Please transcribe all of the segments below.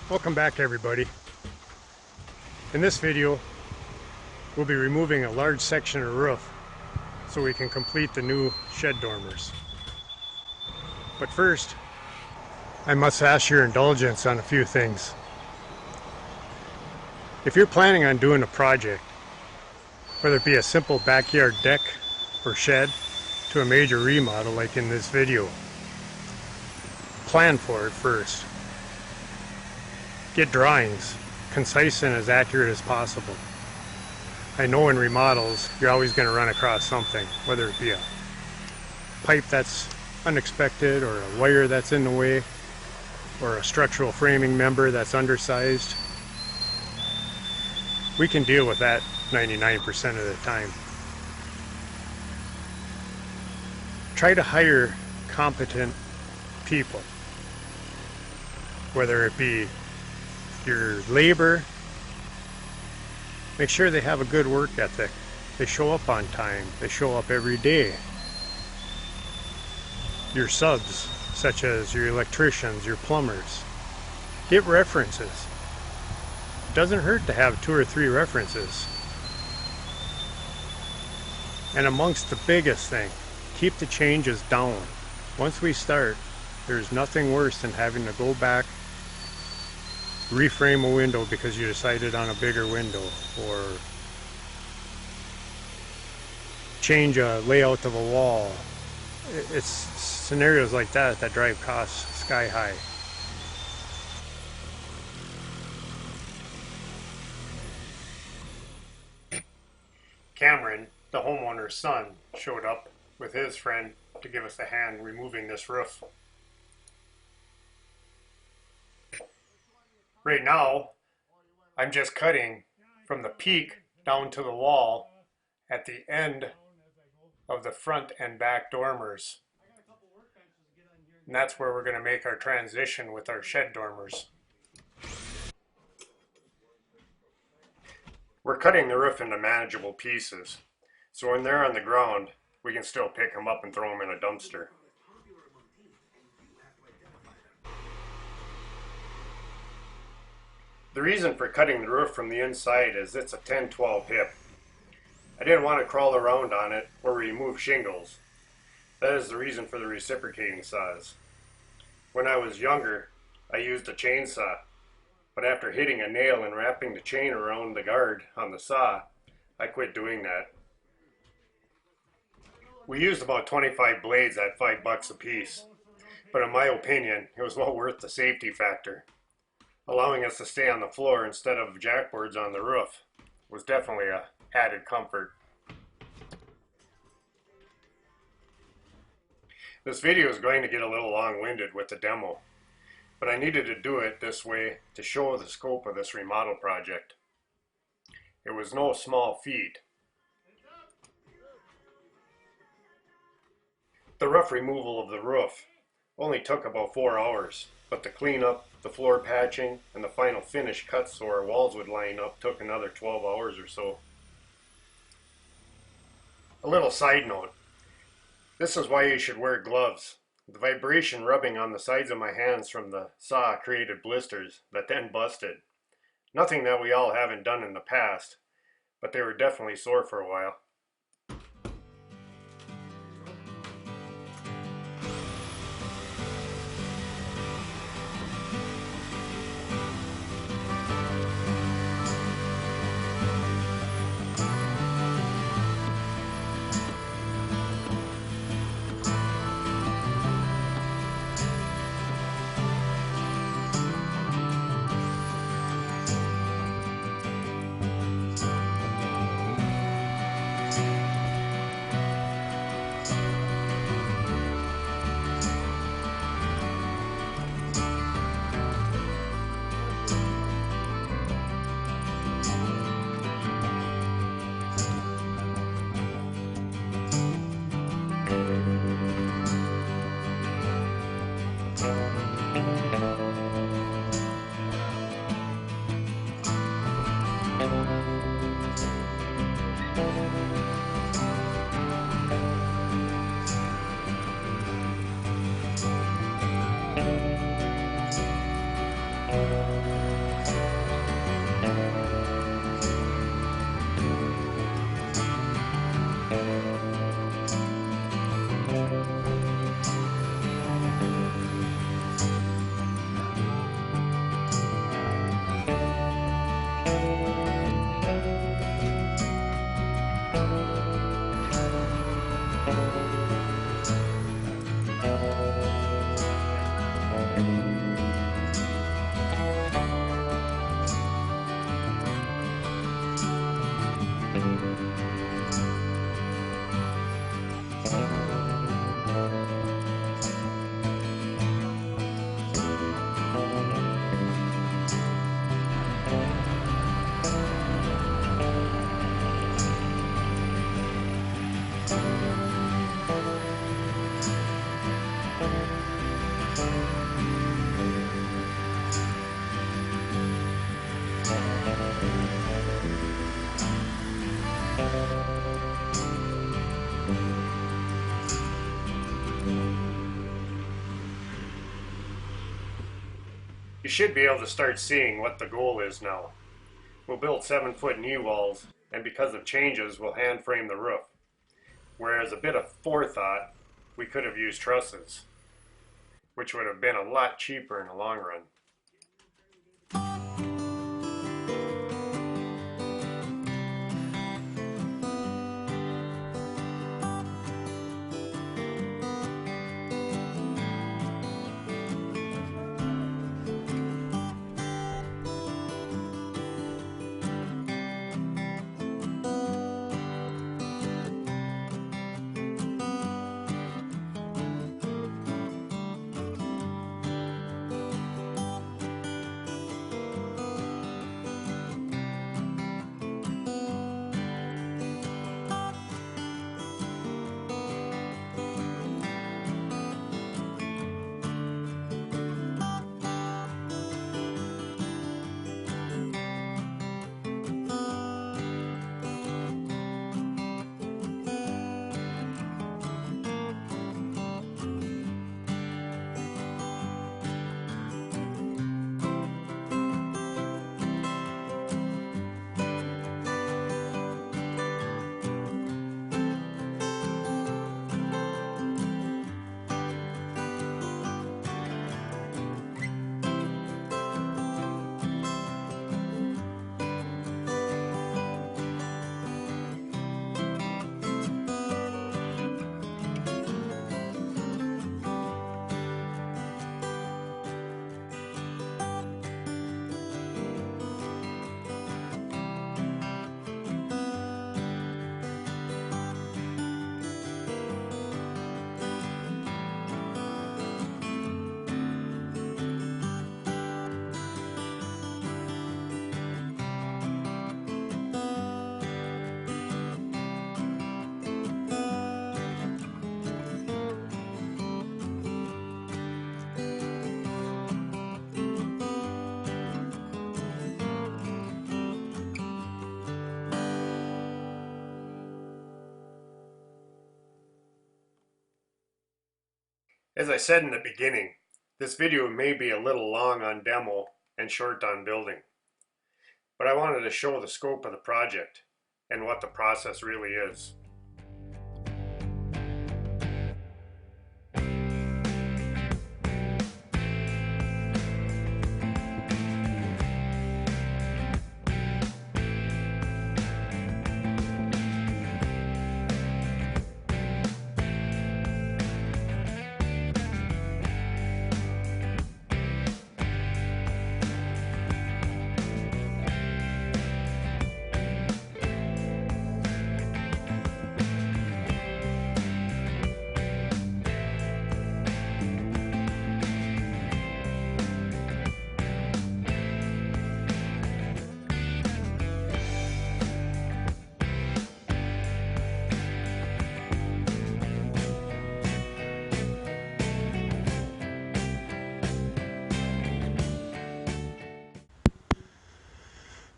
Welcome back, everybody. In this video we'll be removing a large section of roof so we can complete the new shed dormers. But first I must ask your indulgence on a few things. If you're planning on doing a project, whether it be a simple backyard deck or shed to a major remodel like in this video, plan for it first. Get drawings, concise and as accurate as possible. I know in remodels you're always going to run across something, whether it be a pipe that's unexpected or a wire that's in the way or a structural framing member that's undersized. We can deal with that 99% of the time. Try to hire competent people, whether it be your labor. Make sure they have a good work ethic. They show up on time. They show up every day. Your subs, such as your electricians, your plumbers, get references. It doesn't hurt to have 2 or 3 references. And amongst the biggest thing, keep the changes down. Once we start, there's nothing worse than having to go back, reframe a window because you decided on a bigger window, or change a layout of a wall. It's scenarios like that that drive costs sky high. Cameron, the homeowner's son, showed up with his friend to give us a hand removing this roof. Right now, I'm just cutting from the peak down to the wall at the end of the front and back dormers. And that's where we're going to make our transition with our shed dormers. We're cutting the roof into manageable pieces, so when they're on the ground, we can still pick them up and throw them in a dumpster. The reason for cutting the roof from the inside is it's a 10-12 hip. I didn't want to crawl around on it or remove shingles. That is the reason for the reciprocating saws. When I was younger, I used a chainsaw, but after hitting a nail and wrapping the chain around the guard on the saw, I quit doing that. We used about 25 blades at $5 a piece, but in my opinion, it was well worth the safety factor. Allowing us to stay on the floor instead of jackboards on the roof was definitely an added comfort. This video is going to get a little long-winded with the demo, but I needed to do it this way to show the scope of this remodel project. It was no small feat. The rough removal of the roof only took about 4 hours, but the cleanup, the floor patching, and the final finish cuts so our walls would line up took another 12 hours or so. A little side note, this is why you should wear gloves. The vibration rubbing on the sides of my hands from the saw created blisters that then busted. Nothing that we all haven't done in the past, but they were definitely sore for a while. You should be able to start seeing what the goal is now. We'll build 7-foot knee walls, and because of changes, we'll hand frame the roof. Whereas a bit of forethought, we could have used trusses, which would have been a lot cheaper in the long run. As I said in the beginning, this video may be a little long on demo and short on building, but I wanted to show the scope of the project and what the process really is.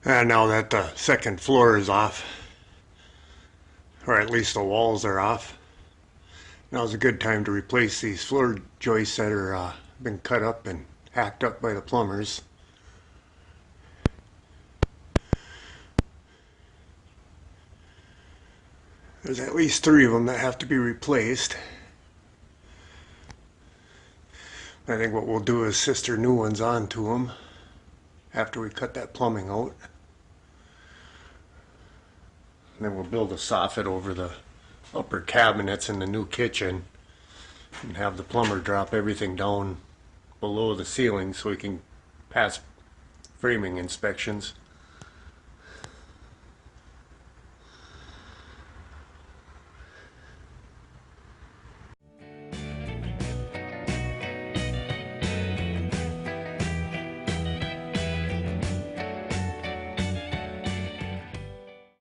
And now that the second floor is off, or at least the walls are off, now's a good time to replace these floor joists that are been cut up and hacked up by the plumbers. There's at least 3 of them that have to be replaced. I think what we'll do is sister new ones onto them after we cut that plumbing out. And then we'll build a soffit over the upper cabinets in the new kitchen and have the plumber drop everything down below the ceiling so we can pass framing inspections.